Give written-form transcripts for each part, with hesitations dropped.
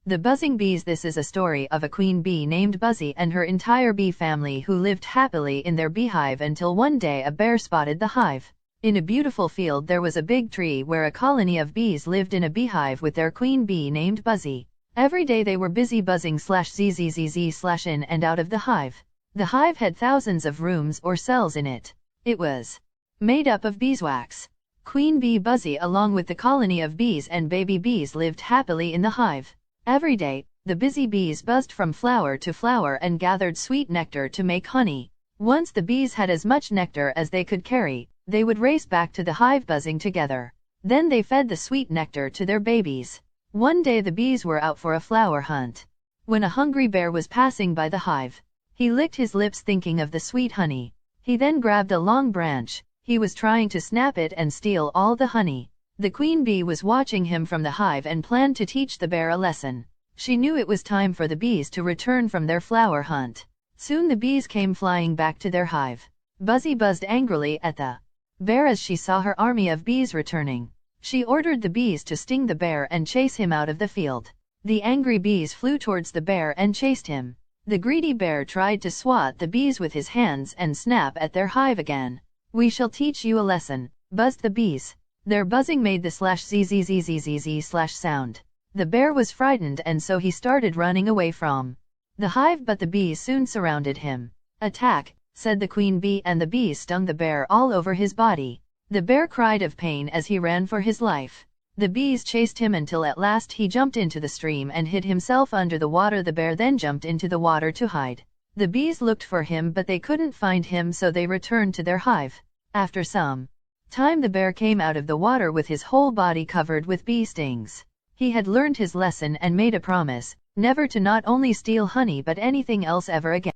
The Buzzing Bees. This is a story of a queen bee named Buzzy and her entire bee family who lived happily in their beehive until one day a bear spotted the hive. In a beautiful field there was a big tree where a colony of bees lived in a beehive with their queen bee named Buzzy. Every day they were busy buzzing /zzz/ in and out of the hive. The hive had thousands of rooms or cells in it. It was made up of beeswax. Queen bee Buzzy along with the colony of bees and baby bees lived happily in the hive. Every day, the busy bees buzzed from flower to flower and gathered sweet nectar to make honey. Once the bees had as much nectar as they could carry, they would race back to the hive buzzing together. Then they fed the sweet nectar to their babies. One day the bees were out for a flower hunt. When a hungry bear was passing by the hive, he licked his lips thinking of the sweet honey. He then grabbed a long branch. He was trying to snap it and steal all the honey. The queen bee was watching him from the hive and planned to teach the bear a lesson. She knew it was time for the bees to return from their flower hunt. Soon the bees came flying back to their hive. Buzzy buzzed angrily at the bear as she saw her army of bees returning. She ordered the bees to sting the bear and chase him out of the field. The angry bees flew towards the bear and chased him. The greedy bear tried to swat the bees with his hands and snap at their hive again. "We shall teach you a lesson," buzzed the bees. Their buzzing made the /zzz/ sound. The bear was frightened and so he started running away from the hive, but the bees soon surrounded him. "Attack," said the queen bee, and the bees stung the bear all over his body. The bear cried of pain as he ran for his life. The bees chased him until at last he jumped into the stream and hid himself under the water. The bear then jumped into the water to hide. The bees looked for him but they couldn't find him, so they returned to their hive. After some time the bear came out of the water with his whole body covered with bee stings. He had learned his lesson and made a promise, never to not only steal honey but anything else ever again.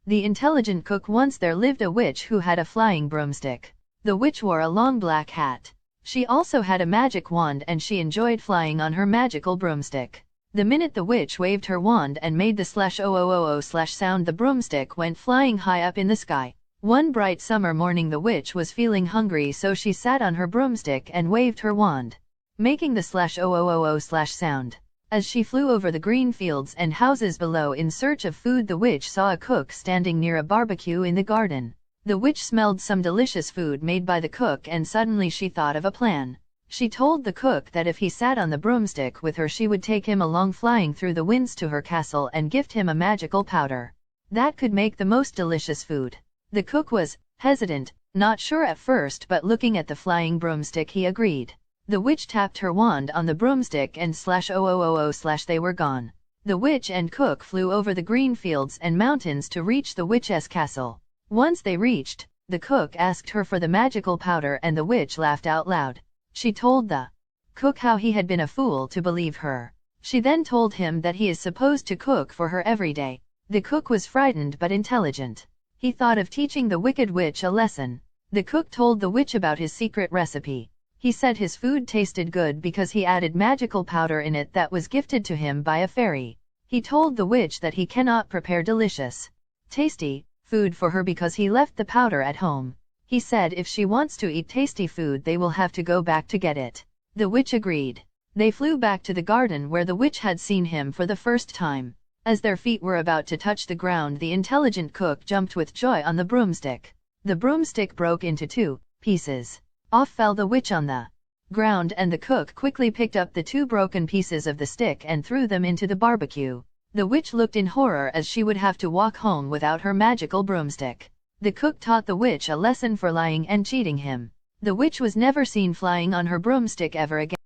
The intelligent cook. Once there lived a witch who had a flying broomstick. The witch wore a long black hat. She also had a magic wand and she enjoyed flying on her magical broomstick. The minute the witch waved her wand and made the /000/ sound, the broomstick went flying high up in the sky. One bright summer morning the witch was feeling hungry, so she sat on her broomstick and waved her wand, making the /000/ sound. As she flew over the green fields and houses below in search of food, the witch saw a cook standing near a barbecue in the garden. The witch smelled some delicious food made by the cook and suddenly she thought of a plan. She told the cook that if he sat on the broomstick with her, she would take him along flying through the winds to her castle and gift him a magical powder that could make the most delicious food. The cook was hesitant, not sure at first, but looking at the flying broomstick he agreed. The witch tapped her wand on the broomstick and /000/ they were gone. The witch and cook flew over the green fields and mountains to reach the witch's castle. Once they reached, the cook asked her for the magical powder and the witch laughed out loud. She told the cook how he had been a fool to believe her. She then told him that he is supposed to cook for her every day. The cook was frightened but intelligent. He thought of teaching the wicked witch a lesson. The cook told the witch about his secret recipe. He said his food tasted good because he added magical powder in it that was gifted to him by a fairy. He told the witch that he cannot prepare delicious, tasty food for her because he left the powder at home. He said if she wants to eat tasty food they will have to go back to get it. The witch agreed. They flew back to the garden where the witch had seen him for the first time. As their feet were about to touch the ground, the intelligent cook jumped with joy on the broomstick. The broomstick broke into 2 pieces. Off fell the witch on the ground and the cook quickly picked up the 2 broken pieces of the stick and threw them into the barbecue. The witch looked in horror as she would have to walk home without her magical broomstick. The cook taught the witch a lesson for lying and cheating him. The witch was never seen flying on her broomstick ever again.